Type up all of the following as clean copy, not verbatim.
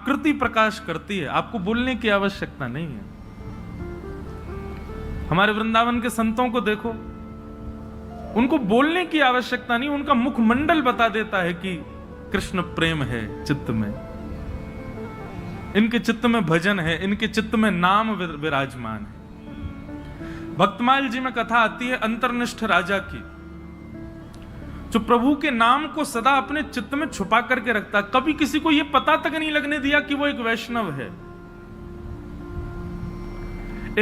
आकृति प्रकाश करती है, आपको बोलने की आवश्यकता नहीं है। हमारे वृंदावन के संतों को देखो, उनको बोलने की आवश्यकता नहीं, उनका मुखमंडल बता देता है कि कृष्ण प्रेम है चित्त में, इनके चित्त में भजन है, इनके चित्त में नाम विराजमान है। भक्तमाल जी में कथा आती है अंतर्निष्ठ राजा की, जो प्रभु के नाम को सदा अपने चित्त में छुपा करके रखता, कभी किसी को यह पता तक नहीं लगने दिया कि वो एक वैष्णव है।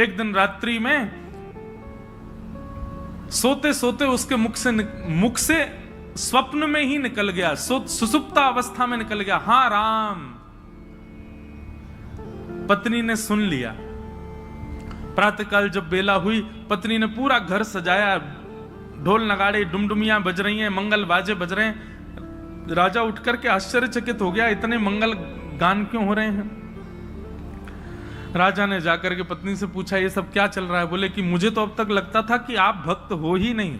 एक दिन रात्रि में सोते सोते उसके मुख से स्वप्न में ही निकल गया, सुसुप्ता अवस्था में निकल गया, हां राम। पत्नी ने सुन लिया। प्रातःकाल जब बेला हुई, पत्नी ने पूरा घर सजाया, ढोल नगाड़े डुमडुमियां बज रही हैं, मंगल बाजे बज रहे हैं। राजा उठ करके आश्चर्यचकित हो गया, इतने मंगल गान क्यों हो रहे हैं। राजा ने जाकर के पत्नी से पूछा, ये सब क्या चल रहा है। बोले कि मुझे तो अब तक लगता था कि आप भक्त हो ही नहीं,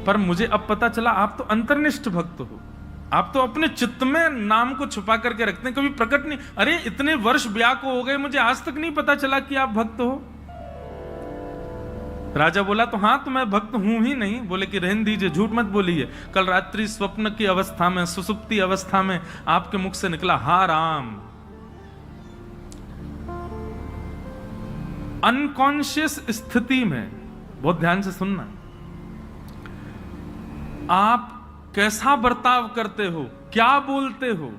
पर मुझे अब पता चला आप तो अंतर्निष्ठ भक्त हो। आप तो अपने चित्त में नाम को छुपा करके रखते हैं, कभी प्रकट नहीं। अरे इतने वर्ष ब्याह को हो गए, मुझे आज तक नहीं पता चला कि आप भक्त हो। राजा बोला, तो हाँ, तो मैं भक्त हूं ही नहीं। बोले कि रहने दीजिए, झूठ मत बोलिए। कल रात्रि स्वप्न की अवस्था में, सुसुप्ति अवस्था में आपके मुख से निकला हा राम। अनकॉन्शियस स्थिति में, बहुत ध्यान से सुनना, आप कैसा बर्ताव करते हो, क्या बोलते हो,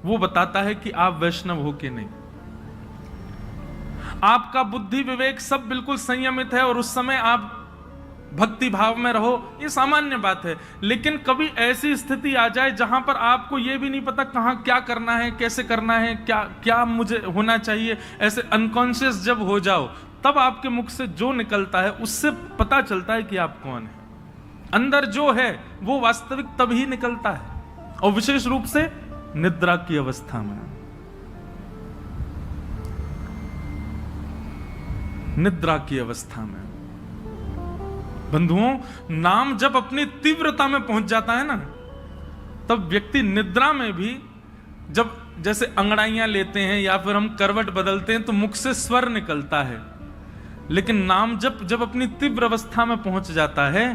वो बताता है कि आप वैष्णव हो कि नहीं। आपका बुद्धि विवेक सब बिल्कुल संयमित है और उस समय आप भक्ति भाव में रहो, ये सामान्य बात है। लेकिन कभी ऐसी स्थिति आ जाए जहां पर आपको यह भी नहीं पता कहां क्या करना है, कैसे करना है, क्या क्या मुझे होना चाहिए, ऐसे अनकॉन्शियस जब हो जाओ, तब आपके मुख से जो निकलता है उससे पता चलता है कि आप कौन है। अंदर जो है वो वास्तविक तभी निकलता है, और विशेष रूप से निद्रा की अवस्था में। निद्रा की अवस्था में बंधुओं, नाम जब अपनी तीव्रता में पहुंच जाता है ना, तब व्यक्ति निद्रा में भी, जब जैसे अंगड़ाइयां लेते हैं या फिर हम करवट बदलते हैं तो मुख से स्वर निकलता है। लेकिन नाम जब अपनी तीव्र अवस्था में पहुंच जाता है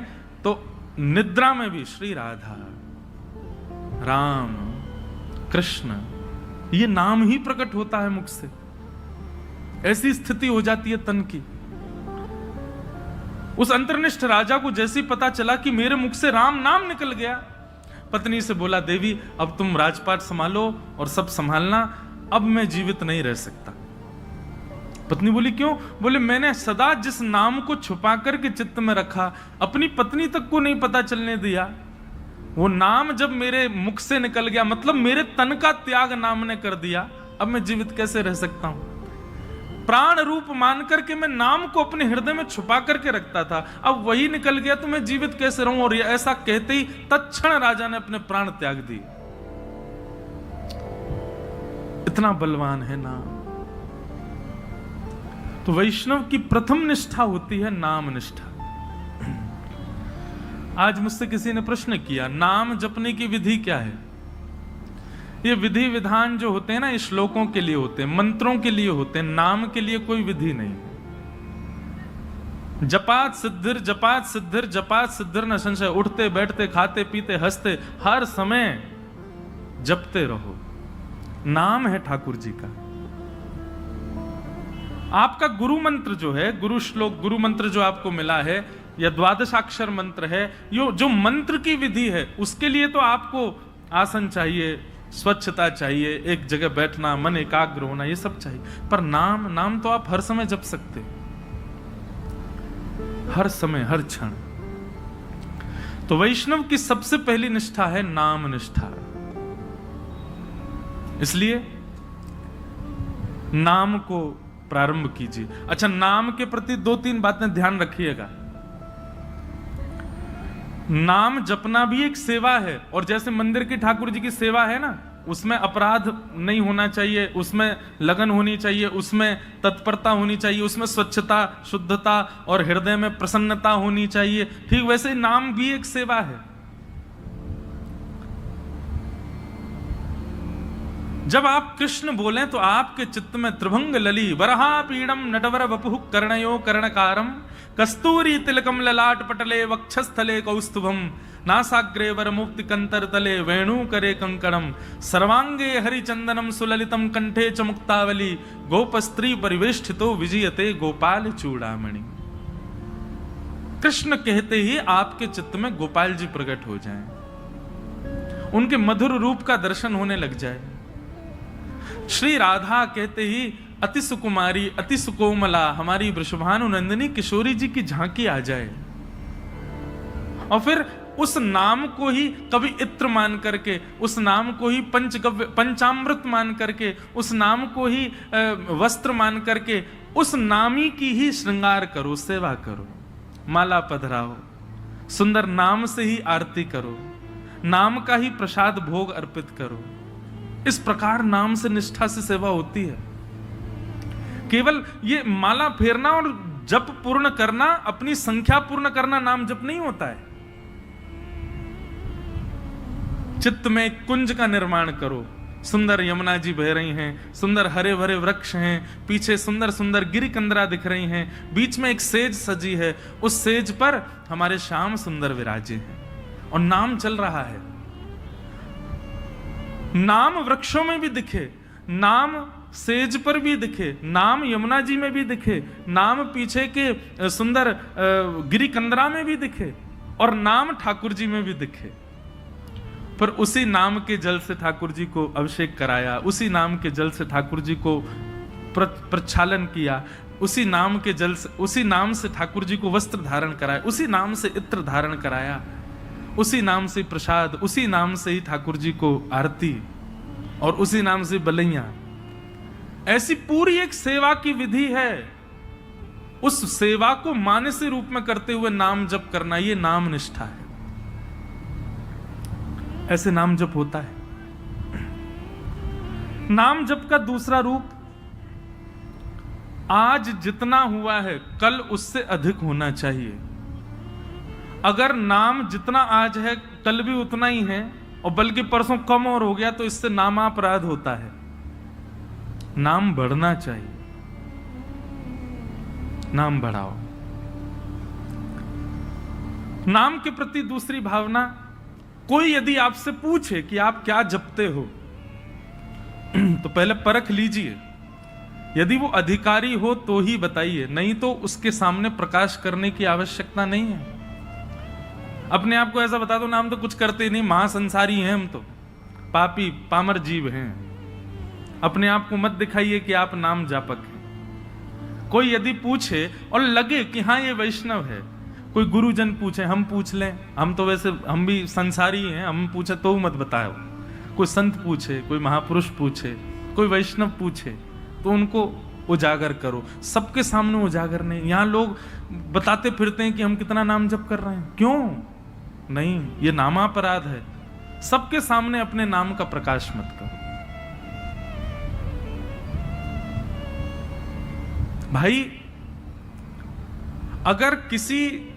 तो निद्रा में भी श्री राधा, राम, कृष्ण, ये नाम ही प्रकट होता है मुख से। ऐसी स्थिति हो जाती है तन की। उस अंतर्निष्ठ राजा को जैसे ही पता चला कि मेरे मुख से राम नाम निकल गया, पत्नी से बोला, देवी अब तुम राजपाट संभालो और सब संभालना, अब मैं जीवित नहीं रह सकता। पत्नी बोली, क्यों? बोले, मैंने सदा जिस नाम को छुपा करके चित्त में रखा, अपनी पत्नी तक को नहीं पता चलने दिया, वो नाम जब मेरे मुख से निकल गया, मतलब मेरे तन का त्याग नाम ने कर दिया, अब मैं जीवित कैसे रह सकता हूं। प्राण रूप मान करके मैं नाम को अपने हृदय में छुपा करके रखता था, अब वही निकल गया तो मैं जीवित कैसे रहूं। और ऐसा कहते ही तत्क्षण राजा ने अपने प्राण त्याग दिए। इतना बलवान है नाम। तो वैष्णव की प्रथम निष्ठा होती है नाम निष्ठा। आज मुझसे किसी ने प्रश्न किया, नाम जपने की विधि क्या है? ये विधि विधान जो होते हैं ना, ये श्लोकों के लिए होते हैं, मंत्रों के लिए होते हैं, नाम के लिए कोई विधि नहीं। जपात सिद्धिर जपात सिद्धिर जपात सिद्धिर न संशय। उठते बैठते खाते पीते हंसते हर समय जपते रहो। नाम है ठाकुर जी का। आपका गुरु मंत्र जो है, गुरु श्लोक, गुरु मंत्र जो आपको मिला है, या द्वादशाक्षर मंत्र है, यो जो मंत्र की विधि है, उसके लिए तो आपको आसन चाहिए, स्वच्छता चाहिए, एक जगह बैठना, मन एकाग्र होना, ये सब चाहिए। पर नाम तो आप हर समय जप सकते, हर समय, हर क्षण। तो वैष्णव की सबसे पहली निष्ठा है नाम निष्ठा। इसलिए नाम को प्रारंभ कीजिए। अच्छा, नाम के प्रति 2-3 बातें ध्यान रखिएगा। नाम जपना भी एक सेवा है, और जैसे मंदिर की ठाकुर जी की सेवा है ना, उसमें अपराध नहीं होना चाहिए, उसमें लगन होनी चाहिए, उसमें तत्परता होनी चाहिए, उसमें स्वच्छता, शुद्धता और हृदय में प्रसन्नता होनी चाहिए। ठीक वैसे ही नाम भी एक सेवा है। जब आप कृष्ण बोलें तो आपके चित्त में त्रिभंग लली वरहा पीड़म नटवर वपुः कर्णयो कर्णकारम कस्तूरी तिलकम ललाट पटले वक्षस्थले कौस्तुभम नासाग्रे वर मुक्ति कंतर तले वेणु करे कंकणम सर्वांगे हरिचंदनम सुललितम कंठे च मुक्तावली गोप स्त्री परिवेष्टितो विजयते गोपाल चूड़ामणि। कृष्ण कहते ही आपके चित्त में गोपाल जी प्रकट हो जाएं, उनके मधुर रूप का दर्शन होने लग जाए। श्री राधा कहते ही अति सुकुमारी अति सुकोमला हमारी वृषभानु नंदिनी किशोरी जी की झांकी आ जाए, और फिर उस नाम को ही कभी इत्र मान करके, उस नाम को ही पंचगव्य पंचामृत मान करके, उस नाम को ही वस्त्र मान करके, उस नामी की ही श्रृंगार करो, सेवा करो, माला पधराओ, सुंदर नाम से ही आरती करो, नाम का ही प्रसाद भोग अर्पित करो। इस प्रकार नाम से निष्ठा से सेवा होती है। केवल ये माला फेरना और जप पूर्ण करना, अपनी संख्या पूर्ण करना नाम जप नहीं होता है। चित्त में एक कुंज का निर्माण करो, सुंदर यमुना जी बह रही हैं, सुंदर हरे भरे वृक्ष हैं, पीछे सुंदर सुंदर गिरिकंदरा दिख रही हैं, बीच में एक सेज सजी है, उस सेज पर हमारे श्याम सुंदर विराजे हैं और नाम चल रहा है। नाम वृक्षों में भी दिखे, नाम सेज पर भी दिखे, नाम यमुना जी में भी दिखे, नाम पीछे के सुंदर गिरिकंदरा में भी दिखे, और नाम ठाकुर जी में भी दिखे। पर उसी नाम के जल से ठाकुर जी को अभिषेक कराया, उसी नाम के जल से ठाकुर जी को प्रक्षालन किया, उसी नाम के जल से, उसी नाम से ठाकुर जी को वस्त्र धारण कराया, उसी नाम से इत्र धारण कराया, उसी नाम से प्रसाद, उसी नाम से ही ठाकुर जी को आरती, और उसी नाम से बलैया। ऐसी पूरी एक सेवा की विधि है। उस सेवा को मानसी रूप में करते हुए नाम जप करना, ये नाम निष्ठा है। ऐसे नाम जप होता है। नाम जप का दूसरा रूप, आज जितना हुआ है कल उससे अधिक होना चाहिए। अगर नाम जितना आज है कल भी उतना ही है, और बल्कि परसों कम और हो गया, तो इससे नामापराध होता है। नाम बढ़ना चाहिए, नाम बढ़ाओ। नाम के प्रति दूसरी भावना, कोई यदि आपसे पूछे कि आप क्या जपते हो, तो पहले परख लीजिए। यदि वो अधिकारी हो तो ही बताइए, नहीं तो उसके सामने प्रकाश करने की आवश्यकता नहीं है। अपने आप को ऐसा बता दो, नाम तो कुछ करते ही नहीं, महासंसारी हैं हम, तो पापी पामर जीव हैं। अपने आप को मत दिखाइए कि आप नाम जापक हैं। कोई यदि पूछे और लगे कि हाँ ये वैष्णव है, कोई गुरुजन पूछे, हम पूछ लें, हम तो वैसे हम भी संसारी हैं, हम पूछे तो मत बताओ। कोई संत पूछे, कोई महापुरुष पूछे, कोई वैष्णव पूछे, तो उनको उजागर करो। सबके सामने उजागर नहीं। यहाँ लोग बताते फिरते हैं कि हम कितना नाम जप कर रहे हैं, क्यों नहीं, ये नामापराध है। सबके सामने अपने नाम का प्रकाश मत करो। भाई, अगर किसी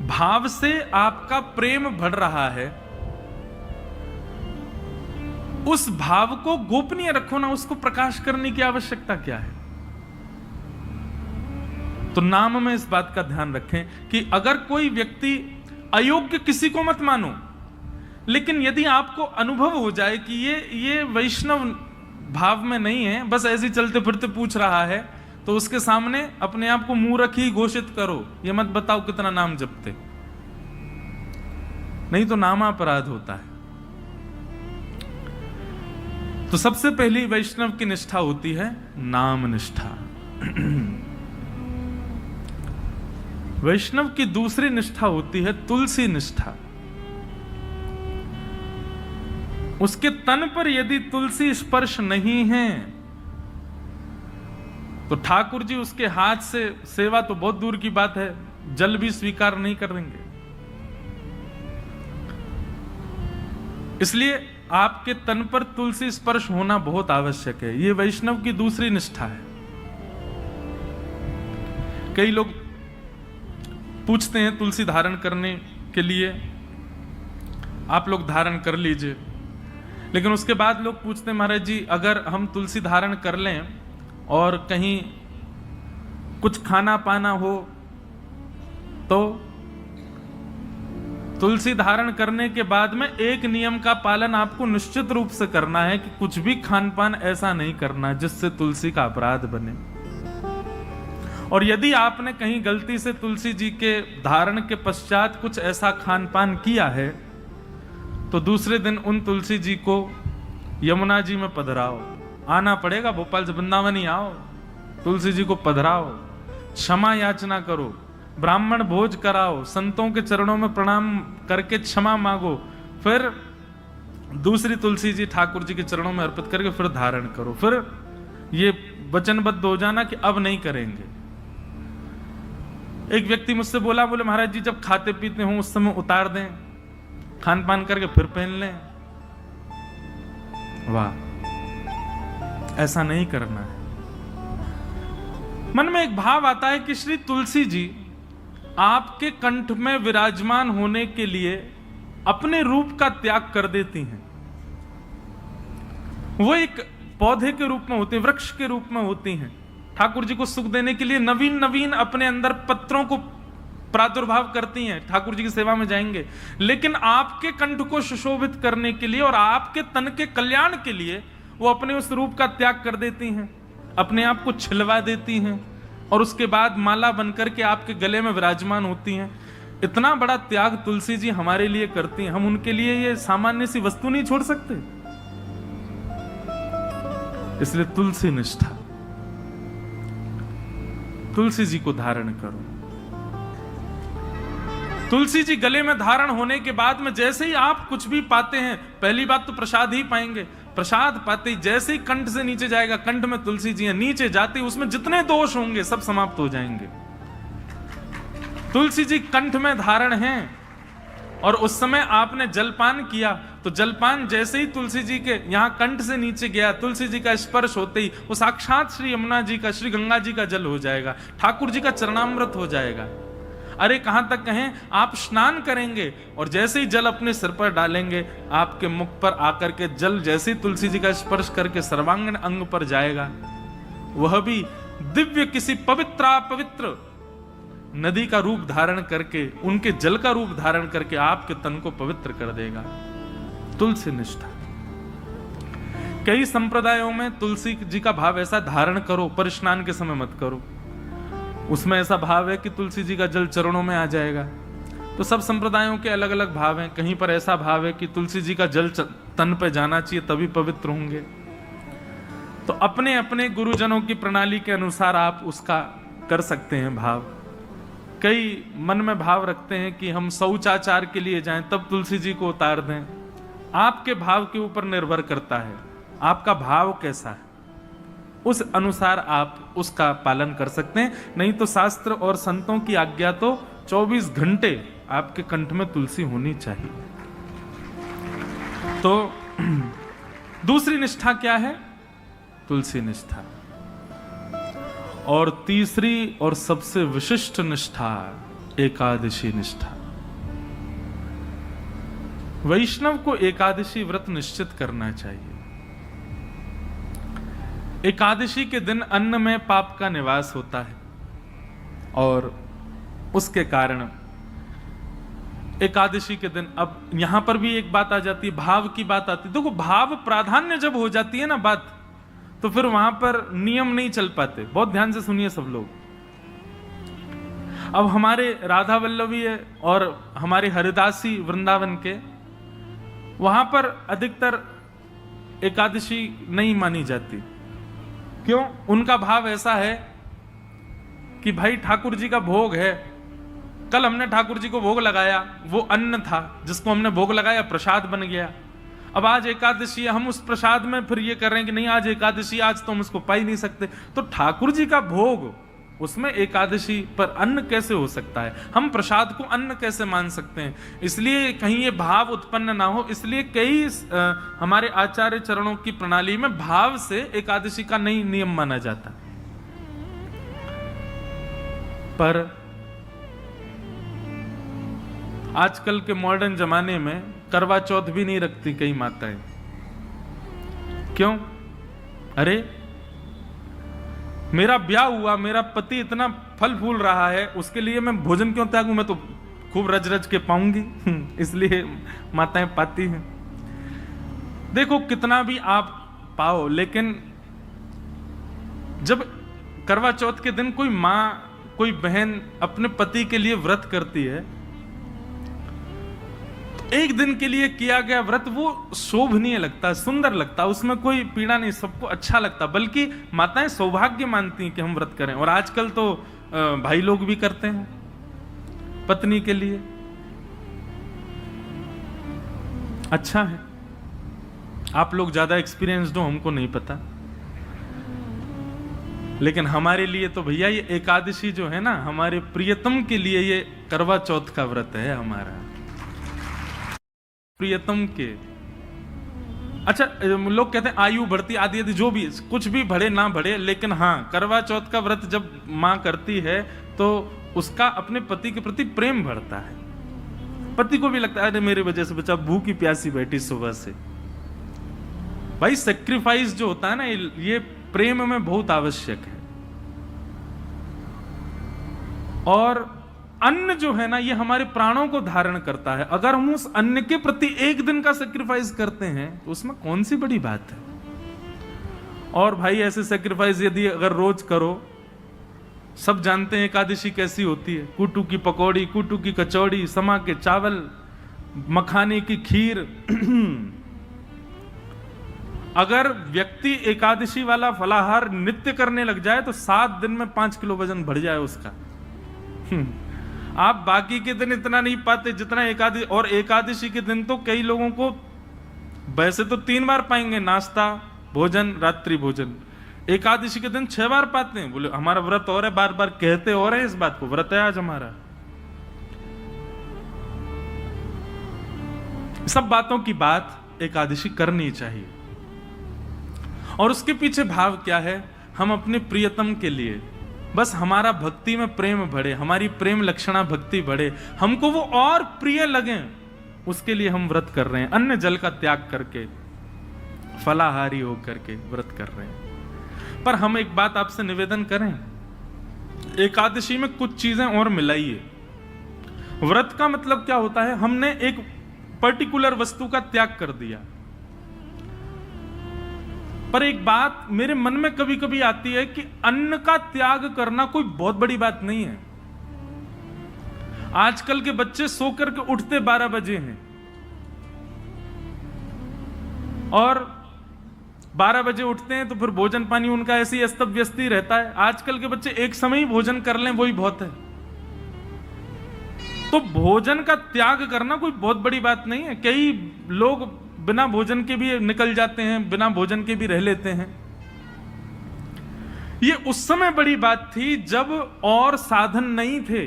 भाव से आपका प्रेम बढ़ रहा है, उस भाव को गोपनीय रखो ना, उसको प्रकाश करने की आवश्यकता क्या है। तो नाम में इस बात का ध्यान रखें कि अगर कोई व्यक्ति अयोग्य, किसी को मत मानो, लेकिन यदि आपको अनुभव हो जाए कि ये वैष्णव भाव में नहीं है, बस ऐसे चलते फिरते पूछ रहा है, तो उसके सामने अपने आप को मूर्ख ही घोषित करो। ये मत बताओ कितना नाम जपते, नहीं तो नामापराध होता है। तो सबसे पहली वैष्णव की निष्ठा होती है नाम निष्ठा। वैष्णव की दूसरी निष्ठा होती है तुलसी निष्ठा। उसके तन पर यदि तुलसी स्पर्श नहीं है, तो ठाकुर जी उसके हाथ से सेवा तो बहुत दूर की बात है, जल भी स्वीकार नहीं करेंगे। इसलिए आपके तन पर तुलसी स्पर्श होना बहुत आवश्यक है। यह वैष्णव की दूसरी निष्ठा है। कई लोग पूछते हैं तुलसी धारण करने के लिए, आप लोग धारण कर लीजिए, लेकिन उसके बाद लोग पूछते हैं महाराज जी अगर हम तुलसी धारण कर लें और कहीं कुछ खाना पाना हो तो तुलसी धारण करने के बाद में एक नियम का पालन आपको निश्चित रूप से करना है कि कुछ भी खान पान ऐसा नहीं करना जिससे तुलसी का अपराध बने। और यदि आपने कहीं गलती से तुलसी जी के धारण के पश्चात कुछ ऐसा खान पान किया है तो दूसरे दिन उन तुलसी जी को यमुना जी में पधराओ, आना पड़ेगा, भोपाल से वृंदावन ही आओ, तुलसी जी को पधराओ, क्षमा याचना करो, ब्राह्मण भोज कराओ, संतों के चरणों में प्रणाम करके क्षमा मांगो, फिर दूसरी तुलसी जी ठाकुर जी के चरणों में अर्पित करके फिर धारण करो, फिर ये वचनबद्ध हो जाना कि अब नहीं करेंगे। एक व्यक्ति मुझसे बोला, बोले महाराज जी जब खाते पीते हो उस समय उतार दें, खान पान करके फिर पहन लें। वाह, ऐसा नहीं करना है। मन में एक भाव आता है कि श्री तुलसी जी आपके कंठ में विराजमान होने के लिए अपने रूप का त्याग कर देती हैं। वो एक पौधे के रूप में होती हैं, वृक्ष के रूप में होती हैं, ठाकुर जी को सुख देने के लिए नवीन नवीन अपने अंदर पत्रों को प्रादुर्भाव करती हैं, ठाकुर जी की सेवा में जाएंगे। लेकिन आपके कंठ को सुशोभित करने के लिए और आपके तन के कल्याण के लिए वो अपने उस रूप का त्याग कर देती हैं, अपने आप को छिलवा देती हैं और उसके बाद माला बनकर के आपके गले में विराजमान होती हैं। इतना बड़ा त्याग तुलसी जी हमारे लिए करती हैं, हम उनके लिए ये सामान्य सी वस्तु नहीं छोड़ सकते। इसलिए तुलसी निष्ठा, तुलसी जी को धारण करो। तुलसी जी गले में धारण होने के बाद में जैसे ही आप कुछ भी पाते हैं, पहली बात तो प्रसाद ही पाएंगे, प्रसाद पाते ही जैसे ही कंठ से नीचे जाएगा, कंठ में तुलसी जी है, नीचे जाते ही उसमें जितने दोष होंगे सब समाप्त हो जाएंगे। तुलसी जी कंठ में धारण हैं और उस समय आपने जलपान किया तो जलपान जैसे ही तुलसी जी के यहां कंठ से नीचे गया, तुलसी जी का स्पर्श होते ही वो साक्षात श्री यमुना जी का, श्री गंगा जी का जल हो जाएगा, ठाकुर जी का चरणामृत हो जाएगा। अरे कहां तक कहें, आप स्नान करेंगे और जैसे ही जल अपने सिर पर डालेंगे, आपके मुख पर आकर के जल जैसे ही तुलसी जी का स्पर्श करके सर्वांगीण अंग पर जाएगा, वह भी दिव्य किसी पवित्र नदी का रूप धारण करके, उनके जल का रूप धारण करके आपके तन को पवित्र कर देगा। तुलसी निष्ठा। कई संप्रदायों में तुलसी जी का भाव ऐसा धारण करो पर स्नान के समय मत करो, उसमें ऐसा भाव है कि तुलसी जी का जल चरणों में आ जाएगा। तो सब संप्रदायों के अलग अलग भाव हैं। कहीं पर ऐसा भाव है कि तुलसी जी का जल तन पे जाना चाहिए तभी पवित्र होंगे। तो अपने अपने गुरुजनों की प्रणाली के अनुसार आप उसका कर सकते हैं भाव। कई मन में भाव रखते हैं कि हम शौचाचार के लिए जाएं तब तुलसी जी को उतार दें। आपके भाव के ऊपर निर्भर करता है, आपका भाव कैसा है, उस अनुसार आप उसका पालन कर सकते हैं। नहीं तो शास्त्र और संतों की आज्ञा तो 24 घंटे आपके कंठ में तुलसी होनी चाहिए। तो दूसरी निष्ठा क्या है? तुलसी निष्ठा। और तीसरी और सबसे विशिष्ट निष्ठा एकादशी निष्ठा। वैष्णव को एकादशी व्रत निश्चित करना चाहिए। एकादशी के दिन अन्न में पाप का निवास होता है और उसके कारण एकादशी के दिन, अब यहां पर भी एक बात आ जाती है, भाव की बात आती है। देखो, भाव प्राधान्य जब हो जाती है ना बात, तो फिर वहां पर नियम नहीं चल पाते। बहुत ध्यान से सुनिए सब लोग। अब हमारे राधा वल्लभी है और हमारे हरिदासी वृंदावन के, वहां पर अधिकतर एकादशी नहीं मानी जाती। क्यों? उनका भाव ऐसा है कि भाई ठाकुर जी का भोग है, कल हमने ठाकुर जी को भोग लगाया, वो अन्न था जिसको हमने भोग लगाया, प्रसाद बन गया। अब आज एकादशी है, हम उस प्रसाद में फिर ये कर रहे हैं कि नहीं आज एकादशी, आज तो हम उसको पा ही नहीं सकते। तो ठाकुर जी का भोग, उसमें एकादशी पर अन्न कैसे हो सकता है? हम प्रसाद को अन्न कैसे मान सकते हैं? इसलिए कहीं ये भाव उत्पन्न ना हो, इसलिए कई हमारे आचार्य चरणों की प्रणाली में भाव से एकादशी का नहीं नियम माना जाता। पर आजकल के मॉडर्न जमाने में करवा चौथ भी नहीं रखती कई माताएं। क्यों? अरे मेरा ब्याह हुआ, मेरा पति इतना फल फूल रहा है, उसके लिए मैं भोजन क्यों त्यागूं? मैं तो खूब रज रज के पाऊंगी। इसलिए माताएं पाती हैं। देखो कितना भी आप पाओ, लेकिन जब करवा चौथ के दिन कोई मां, कोई बहन अपने पति के लिए व्रत करती है, एक दिन के लिए किया गया व्रत वो शोभनीय लगता है, सुंदर लगता है, उसमें कोई पीड़ा नहीं, सबको अच्छा लगता, बल्कि माताएं सौभाग्य मानती हैं कि हम व्रत करें। और आजकल तो भाई लोग भी करते हैं पत्नी के लिए। अच्छा है, आप लोग ज्यादा एक्सपीरियंस्ड हो, हमको नहीं पता, लेकिन हमारे लिए तो भैया ये एकादशी जो है ना, हमारे प्रियतम के लिए ये करवा चौथ का व्रत है हमारा, प्रियतम के। अच्छा, लोग कहते हैं आयु बढ़ती आदि आदि, जो भी कुछ भी बढ़े ना बढ़े, लेकिन हाँ, करवा चौथ का व्रत जब मां करती है तो उसका अपने पति के प्रति प्रेम बढ़ता है। पति को भी लगता है अरे मेरे वजह से बच्चा भूखी प्यासी बैठी सुबह से। भाई सेक्रीफाइस जो होता है ना, ये प्रेम में बहुत आवश्यक है। और अन्न जो है ना, ये हमारे प्राणों को धारण करता है। अगर हम उस अन्न के प्रति एक दिन का सेक्रीफाइस करते हैं तो उसमें कौन सी बड़ी बात है। और भाई ऐसे सेक्रीफाइस यदि अगर रोज करो, सब जानते हैं एकादशी कैसी होती है, कुटू की पकौड़ी, कुटू की कचौड़ी, समा के चावल, मखाने की खीर। अगर व्यक्ति एकादशी वाला फलाहार नित्य करने लग जाए तो 7 दिन में 5 किलो वजन बढ़ जाए उसका। आप बाकी के दिन इतना नहीं पाते जितना एकादशी। और एकादशी के दिन तो कई लोगों को वैसे तो 3 बार पाएंगे, नाश्ता, भोजन, रात्रि भोजन। एकादशी के दिन 6 बार पाते हैं। बोले हमारा व्रत और है, बार बार कहते और है इस बात को, व्रत है आज हमारा। सब बातों की बात एकादशी करनी चाहिए। और उसके पीछे भाव क्या है? हम अपने प्रियतम के लिए, बस हमारा भक्ति में प्रेम बढ़े, हमारी प्रेम लक्षणा भक्ति बढ़े, हमको वो और प्रिय लगे, उसके लिए हम व्रत कर रहे हैं। अन्न जल का त्याग करके, फलाहारी होकर के व्रत कर रहे हैं। पर हम एक बात आपसे निवेदन करें, एकादशी में कुछ चीजें और मिलाइए। व्रत का मतलब क्या होता है? हमने एक पर्टिकुलर वस्तु का त्याग कर दिया। पर एक बात मेरे मन में कभी कभी आती है कि अन्न का त्याग करना कोई बहुत बड़ी बात नहीं है। आजकल के बच्चे सो करके उठते 12 बजे हैं और 12 बजे उठते हैं तो फिर भोजन पानी उनका ऐसे ही अस्त व्यस्त ही रहता है। आजकल के बच्चे एक समय ही भोजन कर लें वही बहुत है। तो भोजन का त्याग करना कोई बहुत बड़ी बात नहीं है। कई लोग बिना भोजन के भी निकल जाते हैं, बिना भोजन के भी रह लेते हैं। ये उस समय बड़ी बात थी जब और साधन नहीं थे,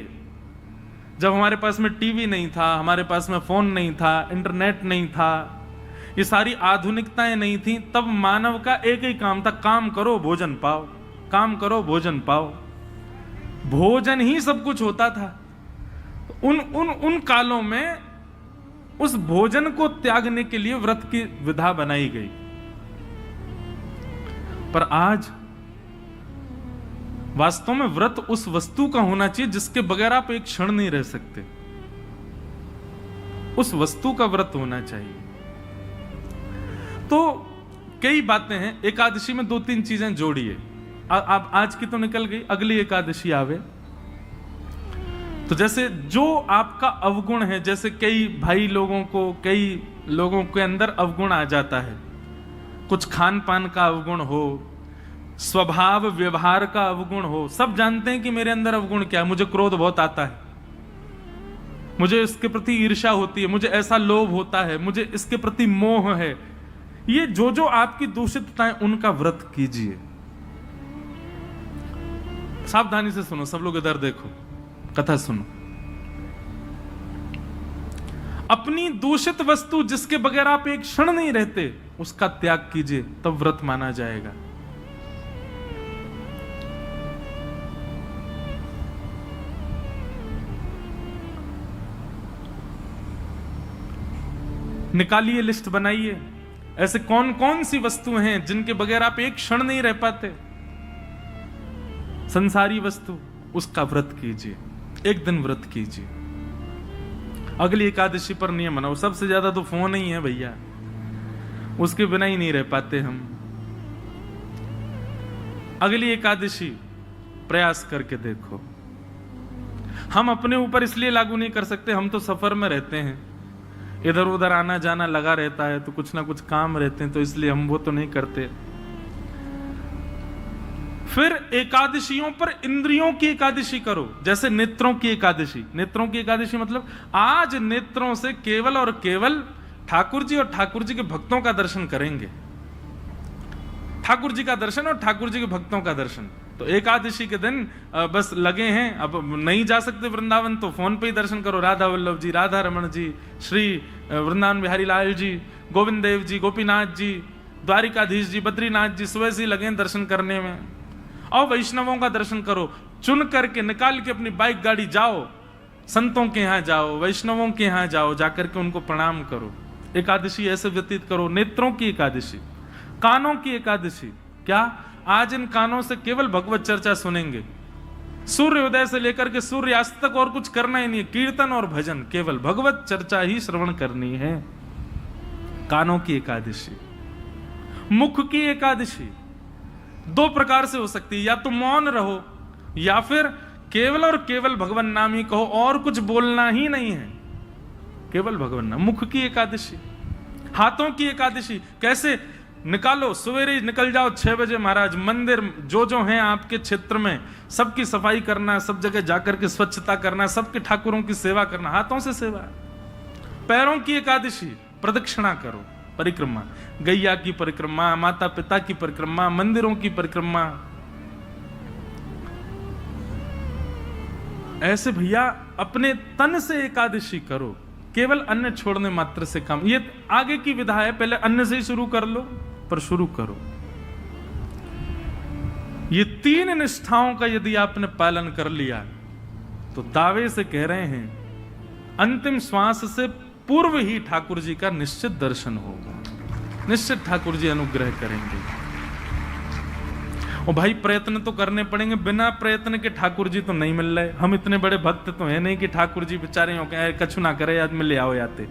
जब हमारे पास में टीवी नहीं था, हमारे पास में फोन नहीं था, इंटरनेट नहीं था, ये सारी आधुनिकताएं नहीं थी। तब मानव का एक ही काम था, काम करो भोजन पाओ, काम करो भोजन पाओ। भोजन ही सब कुछ होता था। उन कालों में उस भोजन को त्यागने के लिए व्रत की विधा बनाई गई। पर आज वास्तव में व्रत उस वस्तु का होना चाहिए जिसके बगैर आप एक क्षण नहीं रह सकते। उस वस्तु का व्रत होना चाहिए। तो कई बातें हैं। एकादशी में 2-3 चीजें जोड़िए। आप आज की तो निकल गई, अगली एकादशी आवे तो जैसे जो आपका अवगुण है, जैसे कई भाई लोगों को, कई लोगों के अंदर अवगुण आ जाता है। कुछ खान पान का अवगुण हो, स्वभाव व्यवहार का अवगुण हो। सब जानते हैं कि मेरे अंदर अवगुण क्या है। मुझे क्रोध बहुत आता है, मुझे इसके प्रति ईर्ष्या होती है, मुझे ऐसा लोभ होता है, मुझे इसके प्रति मोह है। ये जो आपकी दूषितताएं, उनका व्रत कीजिए। सावधानी से सुनो, सब लोग इधर देखो, कथा सुनो। अपनी दूषित वस्तु जिसके बगैर आप एक क्षण नहीं रहते, उसका त्याग कीजिए, तब व्रत माना जाएगा। निकालिए, लिस्ट बनाइए। ऐसे कौन कौन सी वस्तुएं हैं जिनके बगैर आप एक क्षण नहीं रह पाते? संसारी वस्तु, उसका व्रत कीजिए, एक दिन व्रत कीजिए। अगली एकादशी पर नियम बनाओ। सबसे ज्यादा तो फोन ही है भैया, उसके बिना ही नहीं रह पाते हम। अगली एकादशी प्रयास करके देखो। हम अपने ऊपर इसलिए लागू नहीं कर सकते, हम तो सफर में रहते हैं, इधर उधर आना जाना लगा रहता है, तो कुछ ना कुछ काम रहते हैं, तो इसलिए हम वो तो नहीं करते। फिर एकादशियों पर इंद्रियों की एकादशी करो, जैसे नेत्रों की एकादशी। नेत्रों की एकादशी मतलब आज नेत्रों से केवल और केवल ठाकुर जी और ठाकुर जी के भक्तों का दर्शन करेंगे। ठाकुर जी का दर्शन और ठाकुर जी के भक्तों का दर्शन। तो एकादशी के दिन बस लगे हैं, अब नहीं जा सकते वृंदावन तो फोन पे ही दर्शन करो। राधा वल्लभ जी, राधा रमन जी, श्री वृंदावन बिहारी लाल जी, गोविंद देव जी, गोपीनाथ जी, द्वारिकाधीश जी, बद्रीनाथ जी, सुबह से लगे दर्शन करने में। और वैष्णवों का दर्शन करो, चुन करके निकाल के अपनी बाइक गाड़ी जाओ, संतों के यहाँ जाओ, वैष्णवों के यहाँ जाओ, जाकर के उनको प्रणाम करो। एकादशी ऐसे व्यतीत करो। नेत्रों की एकादशी, कानों की एकादशी। क्या? आज इन कानों से केवल भगवत चर्चा सुनेंगे। सूर्योदय से लेकर के सूर्यास्त तक और कुछ करना ही नहीं है, कीर्तन और भजन, केवल भगवत चर्चा ही श्रवण करनी है। कानों की एकादशी। मुख की एकादशी दो प्रकार से हो सकती है, या तो मौन रहो या फिर केवल और केवल भगवान नाम ही कहो, और कुछ बोलना ही नहीं है, केवल भगवान नाम। मुख की एकादशी। हाथों की एकादशी कैसे? निकालो, सवेरे निकल जाओ 6 बजे महाराज, मंदिर जो जो हैं आपके क्षेत्र में सबकी सफाई करना, सब जगह जाकर के स्वच्छता करना, सबके ठाकुरों की सेवा करना, हाथों से सेवा। पैरों की एकादशी, प्रदक्षिणा करो, परिक्रमा, गैया की परिक्रमा, माता पिता की परिक्रमा, मंदिरों की परिक्रमा। ऐसे भैया अपने तन से एकादशी करो, केवल अन्न छोड़ने मात्र से काम। ये आगे की विधा है, पहले अन्न से ही शुरू कर लो, पर शुरू करो। ये 3 निष्ठाओं का यदि आपने पालन कर लिया तो दावे से कह रहे हैं अंतिम श्वास से पूर्व ही ठाकुर जी का निश्चित दर्शन होगा, निश्चित ठाकुर जी अनुग्रह करेंगे। और भाई प्रयत्न तो करने पड़ेंगे, बिना प्रयत्न के ठाकुर जी तो नहीं मिल रहे। हम इतने बड़े भक्त तो है नहीं कि ठाकुर जी बेचारे हो के कछु ना करे, आज में ले आओ याते।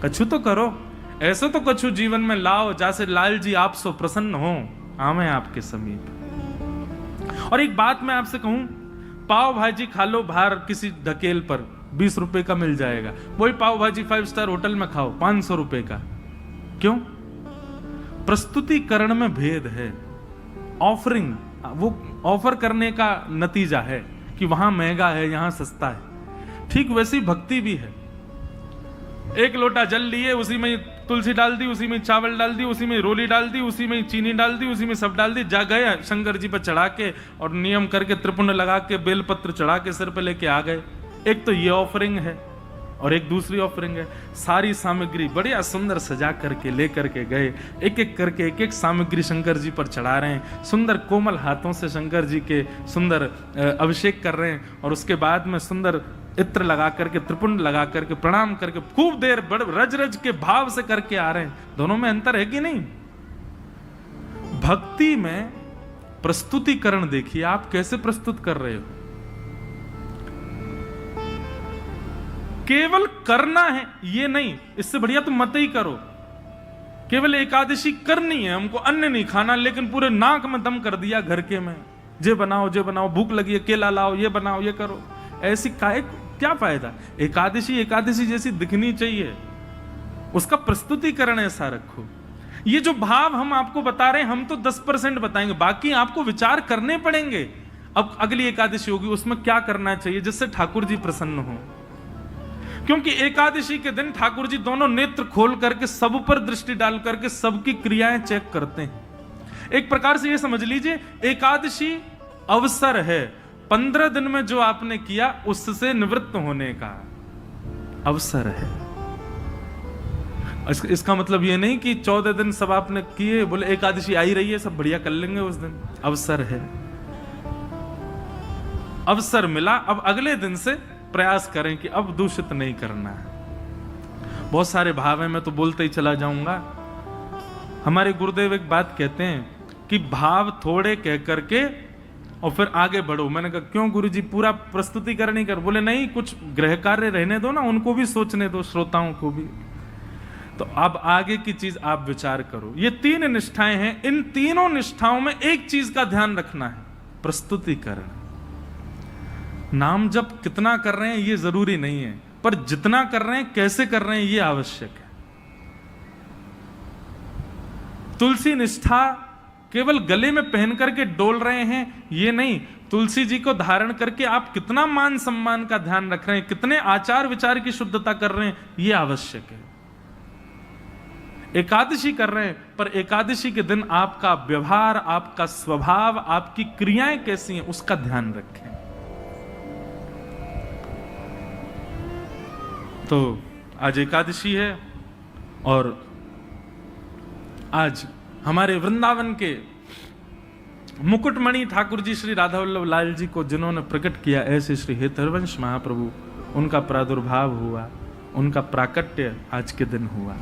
कछु तो करो, ऐसे तो कछु जीवन में लाओ जैसे लाल जी आप सो प्रसन्न हो, आवे आपके समीप। और एक बात मैं आपसे कहूं, पाव भाजी खा लो बाहर किसी ढकेल पर, 20 रुपए का मिल जाएगा। वही पाव भाजी 5 स्टार होटल में खाओ 500 रुपए का। क्यों? प्रस्तुतिकरण में भेद है। ऑफरिंग, वो ऑफर करने का नतीजा है कि वहां महंगा है, यहां सस्ता है। ठीक वैसी भक्ति भी है। एक लोटा जल लिए, उसी में तुलसी डाल दी, उसी में चावल डाल दी, उसी में रोली डाल दी, उसी में चीनी डाल दी, उसी में सब डाल दी, जा गए शंकर जी पर चढ़ा के और नियम करके त्रिपुंड लगा के बेलपत्र चढ़ा के सिर पे लेके आ गए। एक तो ये ऑफरिंग है और एक दूसरी ऑफरिंग है, सारी सामग्री बढ़िया सुंदर सजा करके लेकर के गए, एक एक करके एक एक सामग्री शंकर जी पर चढ़ा रहे हैं, सुंदर कोमल हाथों से शंकर जी के सुंदर अभिषेक कर रहे हैं, और उसके बाद में सुंदर इत्र लगा करके त्रिपुंड लगा करके प्रणाम करके खूब देर बड़ रज रज के भाव से करके आ रहे हैं। दोनों में अंतर है कि नहीं? भक्ति में प्रस्तुतिकरण देखिए, आप कैसे प्रस्तुत कर रहे हो। केवल करना है ये नहीं, इससे बढ़िया तुम मत ही करो। केवल एकादशी करनी है हमको, अन्न नहीं खाना, लेकिन पूरे नाक में दम कर दिया घर के में, जे बनाओ जे बनाओ, भूख लगी है केला लाओ, ये बनाओ ये करो। ऐसी क्या फायदा? एकादशी एकादशी जैसी दिखनी चाहिए, उसका प्रस्तुतिकरण ऐसा रखो। ये जो भाव हम आपको बता रहे हैं, हम तो 10% बताएंगे, बाकी आपको विचार करने पड़ेंगे। अब अगली एकादशी होगी, उसमें क्या करना चाहिए जिससे ठाकुर जी प्रसन्न हो। क्योंकि एकादशी के दिन ठाकुर जी दोनों नेत्र खोल करके सब पर दृष्टि डाल करके सबकी क्रियाएं चेक करते हैं। एक प्रकार से ये समझ लीजिए, एकादशी अवसर है, 15 दिन में जो आपने किया उससे निवृत्त होने का अवसर है। इसका मतलब ये नहीं कि 14 दिन सब आपने किए, बोले एकादशी आई रही है सब बढ़िया कर लेंगे उस दिन। अवसर है, अवसर मिला, अब अगले दिन से प्रयास करें कि अब दूषित नहीं करना है। बहुत सारे भाव हैं, मैं तो बोलते ही चला जाऊंगा। हमारे गुरुदेव एक बात कहते हैं कि भाव थोड़े कह करके और फिर आगे बढ़ो। मैंने कहा क्यों गुरुजी, पूरा प्रस्तुतिकरण ही कर? बोले नहीं, कुछ गृह कार्य रहने दो ना, उनको भी सोचने दो, श्रोताओं को भी। तो अब आगे की चीज आप विचार करो। ये 3 निष्ठाएं हैं, इन तीनों निष्ठाओं में एक चीज का ध्यान रखना है, प्रस्तुतिकरण। नाम जप कितना कर रहे हैं ये जरूरी नहीं है, पर जितना कर रहे हैं कैसे कर रहे हैं ये आवश्यक है। तुलसी निष्ठा केवल गले में पहन करके डोल रहे हैं ये नहीं, तुलसी जी को धारण करके आप कितना मान सम्मान का ध्यान रख रहे हैं, कितने आचार विचार की शुद्धता कर रहे हैं ये आवश्यक है। एकादशी कर रहे हैं, पर एकादशी के दिन आपका व्यवहार, आपका स्वभाव, आपकी क्रियाएं कैसी हैं उसका ध्यान रखें। तो आज एकादशी है और आज हमारे वृंदावन के मुकुटमणि ठाकुर जी श्री राधा वल्लभ लाल जी को जिन्होंने प्रकट किया, ऐसे श्री हेतरवंश महाप्रभु, उनका प्रादुर्भाव हुआ, उनका प्राकट्य आज के दिन हुआ।